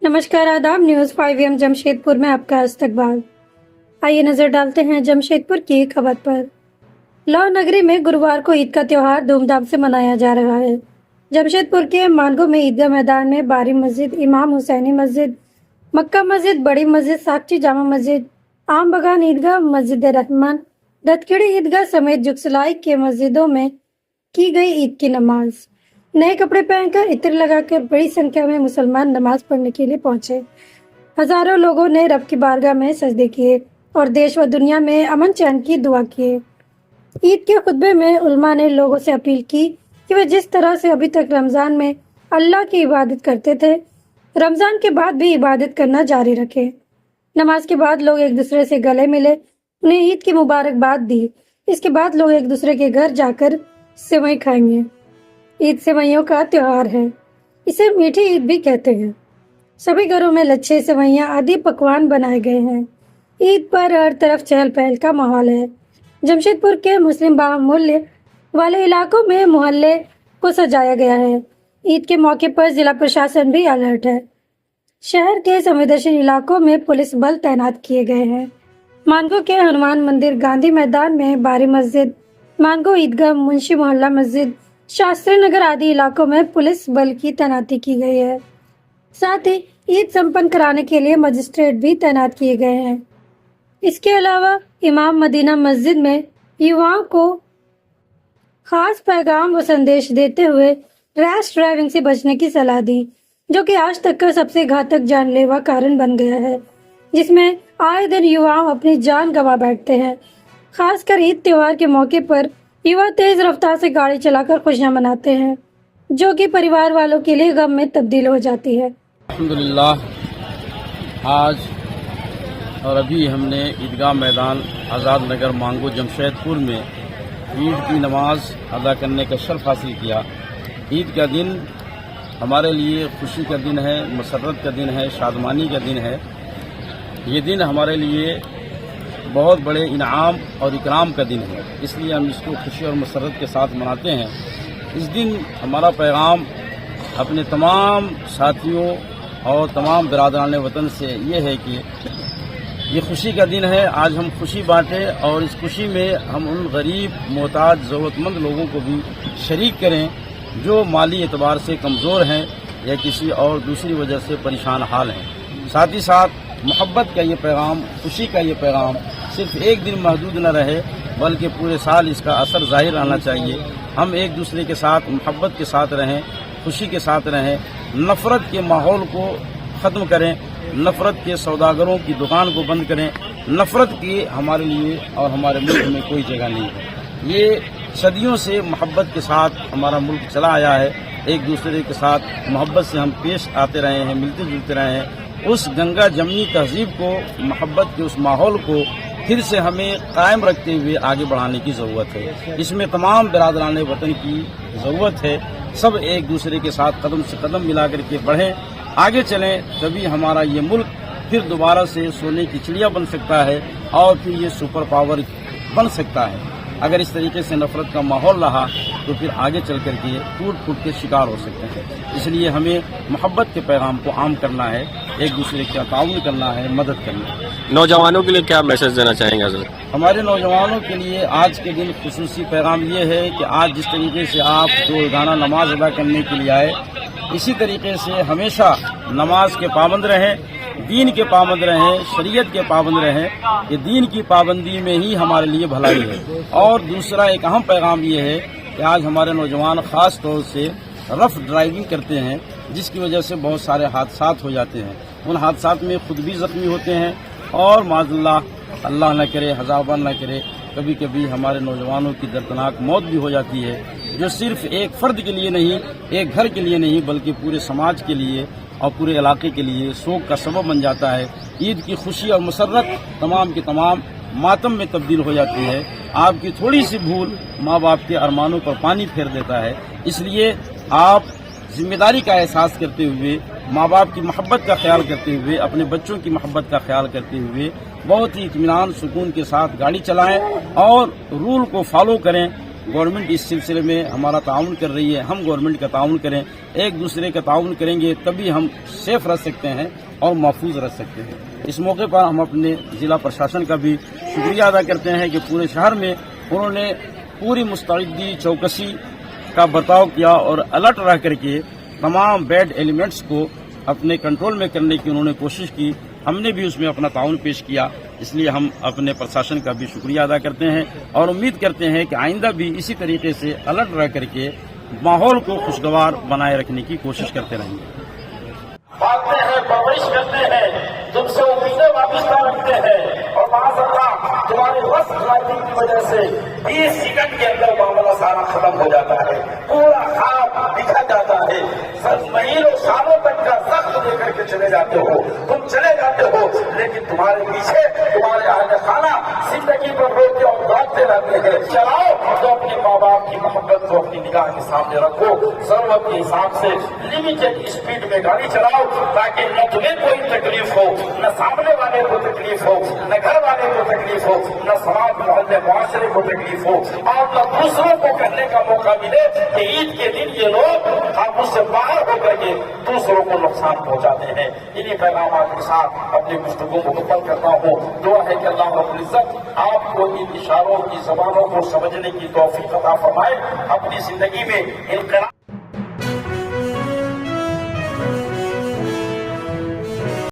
नमस्कार, आदाब। न्यूज 5 जमशेदपुर में आपका इस्तकबाल। आइए नजर डालते हैं जमशेदपुर की खबर पर। लाहौर नगरी में गुरुवार को ईद का त्योहार धूमधाम से मनाया जा रहा है। जमशेदपुर के मानगो में ईदगाह मैदान में बारी मस्जिद, इमाम हुसैनी मस्जिद, मक्का मस्जिद, बड़ी मस्जिद, साक्षी जामा मस्जिद, आम बगान ईदगाह, मस्जिद रहमान, दतखेड़ी ईदगाह समेत जुगसलाई के मस्जिदों में की गई ईद की नमाज। नए कपड़े पहनकर इत्र लगाकर बड़ी संख्या में मुसलमान नमाज पढ़ने के लिए पहुंचे। हजारों लोगों ने रब की बारगाह में सजदे किए और देश व दुनिया में अमन चैन की दुआ किए। ईद के खुतबे में उलमा ने लोगों से अपील की कि वे जिस तरह से अभी तक रमजान में अल्लाह की इबादत करते थे, रमजान के बाद भी इबादत करना जारी रखें। नमाज के बाद लोग एक दूसरे से गले मिले, उन्हें ईद की मुबारकबाद दी। इसके बाद लोग एक दूसरे के घर जाकर सेवई खाएंगे। ईद सेवइयों का त्योहार है, इसे मीठी ईद भी कहते हैं। सभी घरों में लच्छे, सेवइयां आदि पकवान बनाए गए हैं। ईद पर हर तरफ चहल पहल का माहौल है। जमशेदपुर के मुस्लिम बाहुल्य वाले इलाकों में मोहल्ले को सजाया गया है। ईद के मौके पर जिला प्रशासन भी अलर्ट है। शहर के संवेदनशील इलाकों में पुलिस बल तैनात किए गए हैं। मानगो के हनुमान मंदिर, गांधी मैदान में बारी मस्जिद, मानगो ईदगाह, मुंशी मोहल्ला मस्जिद, शास्त्री नगर आदि इलाकों में पुलिस बल की तैनाती की गई है। साथ ही ईद संपन्न कराने के लिए मजिस्ट्रेट भी तैनात किए गए हैं। इसके अलावा इमाम मदीना मस्जिद में युवाओं को खास पैगाम व संदेश देते हुए रैश ड्राइविंग से बचने की सलाह दी, जो कि आज तक का सबसे घातक जानलेवा कारण बन गया है, जिसमें आए दिन युवा अपनी जान गंवा बैठते हैं। खासकर ईद त्योहार के मौके पर युवा तेज रफ्तार से गाड़ी चलाकर खुशियां मनाते हैं, जो कि परिवार वालों के लिए गम में तब्दील हो जाती है। अल्हम्दुलिल्लाह, आज और अभी हमने ईदगाह मैदान आज़ाद नगर मांगो जमशेदपुर में ईद की नमाज अदा करने का शर्फ हासिल किया। ईद का दिन हमारे लिए खुशी का दिन है, मसरत का दिन है, शादमानी का दिन है। ये दिन हमारे लिए बहुत बड़े इनाम और इकराम का दिन है, इसलिए हम इसको खुशी और मसरत के साथ मनाते हैं। इस दिन हमारा पैगाम अपने तमाम साथियों और तमाम बिरादरान वतन से ये है कि ये खुशी का दिन है, आज हम खुशी बांटें और इस खुशी में हम उन गरीब, मोहताज, ज़रूरतमंद लोगों को भी शरीक करें जो माली एतबार से कमज़ोर हैं या किसी और दूसरी वजह से परेशान हाल हैं। साथ ही साथ मोहब्बत का ये पैगाम, खुशी का ये पैगाम सिर्फ एक दिन महदूद न रहे, बल्कि पूरे साल इसका असर जाहिर आना चाहिए। हम एक दूसरे के साथ मोहब्बत के साथ रहें, खुशी के साथ रहें, नफ़रत के माहौल को ख़त्म करें, नफ़रत के सौदागरों की दुकान को बंद करें। नफ़रत की हमारे लिए और हमारे मुल्क में कोई जगह नहीं है। ये सदियों से मोहब्बत के साथ हमारा मुल्क चला आया है। एक दूसरे के साथ मोहब्बत से हम पेश आते रहे हैं, मिलते जुलते रहे हैं। उस गंगा जमनी तहजीब को, मोहब्बत के उस माहौल को फिर से हमें कायम रखते हुए आगे बढ़ाने की ज़रूरत है। इसमें तमाम बिरादरान वतन की ज़रूरत है। सब एक दूसरे के साथ कदम से कदम मिला करके बढ़ें, आगे चलें, तभी हमारा ये मुल्क फिर दोबारा से सोने की चिड़िया बन सकता है और फिर ये सुपर पावर बन सकता है। अगर इस तरीके से नफरत का माहौल रहा तो फिर आगे चल करके टूट फूट के शिकार हो सकते हैं। इसलिए हमें मोहब्बत के पैगाम को आम करना है, एक दूसरे का ताउन करना है, मदद करना है। नौजवानों के लिए क्या मैसेज देना चाहेंगे हज़रत? हमारे नौजवानों के लिए आज के दिन खुसूसी पैगाम ये है कि आज जिस तरीके से आप रोज़ाना नमाज अदा करने के लिए आए, इसी तरीके से हमेशा नमाज के पाबंद रहें, दीन के पाबंद रहें, शरीयत के पाबंद रहें। ये दीन की पाबंदी में ही हमारे लिए भलाई है। और दूसरा एक अहम पैगाम ये है कि आज हमारे नौजवान ख़ास तौर से रफ ड्राइविंग करते हैं, जिसकी वजह से बहुत सारे हादसात हो जाते हैं। उन हादसात में खुद भी ज़ख्मी होते हैं और माज़अल्लाह, अल्लाह न करे, हज़ाबा न करे, कभी कभी हमारे नौजवानों की दर्दनाक मौत भी हो जाती है, जो सिर्फ एक फ़र्द के लिए नहीं, एक घर के लिए नहीं, बल्कि पूरे समाज के लिए और पूरे इलाके के लिए शोक का सबब बन जाता है। ईद की खुशी और मसरत तमाम की तमाम मातम में तब्दील हो जाती है। आपकी थोड़ी सी भूल माँ बाप के अरमानों पर पानी फेर देता है। इसलिए आप जिम्मेदारी का एहसास करते हुए, माँ बाप की मोहब्बत का ख्याल करते हुए, अपने बच्चों की मोहब्बत का ख्याल करते हुए बहुत ही इत्मीनान सुकून के साथ गाड़ी चलाएं और रूल को फॉलो करें। गवर्नमेंट इस सिलसिले में हमारा ताउन कर रही है, हम गवर्नमेंट का ताउन करें, एक दूसरे का ताउन करेंगे तभी हम सेफ रह सकते हैं और महफूज रह सकते हैं। इस मौके पर हम अपने जिला प्रशासन का भी शुक्रिया अदा करते हैं कि पूरे शहर में उन्होंने पूरी मुस्तैदी चौकसी का बर्ताव किया और अलर्ट रह करके तमाम बैड एलिमेंट्स को अपने कंट्रोल में करने की उन्होंने कोशिश की। हमने भी उसमें अपना ताउन पेश किया, इसलिए हम अपने प्रशासन का भी शुक्रिया अदा करते हैं और उम्मीद करते हैं कि आइंदा भी इसी तरीके से अलर्ट रह करके माहौल को खुशगवार बनाए रखने की कोशिश करते रहेंगे। पालते हैं, परवरिश करते हैं, तुमसे उम्मीदें वाबिस्ता रखते हैं और माज़अल्लाह तुम्हारे बस ड्राइविंग की वजह से 20 सेकंड के अंदर मामला सारा खत्म हो जाता है, पूरा खाब बिखर जाता है, महीनों सालों तक का सख्त लेकर के चले जाते हो, तुम चले जाते हो, लेकिन तुम्हारे पीछे तुम्हारे अहले खाना जिंदगी पर रोते और दौड़ते रहते हैं। चलाओ तो अपने माँ बाप की मोहब्बत को अपनी निगाह के सामने रखो, जरूरत के हिसाब से लिमिटेड स्पीड में गाड़ी चलाओ ताकि न तुम्हें कोई तकलीफ हो, न सामने वाले को तकलीफ हो, न घर वाले को तकलीफ हो, न समाज मोहल्ले मुआशरे को तकलीफ हो और न दूसरों को कहने का मौका मिले कि ईद के दिन ये लोग आपस से बाहर होकर के दूसरों को नुकसान पहुंचाते हैं। इन्हीं पैगामात के साथ अपनी गुफ्तगू को मुकम्मल करता हूँ। दुआ है कि अल्लाह रब्बुल इज्जत आपको इन इशारों की ज़बानों को समझने की तौफीक अता फरमाए, अपनी जिंदगी में इनकलाब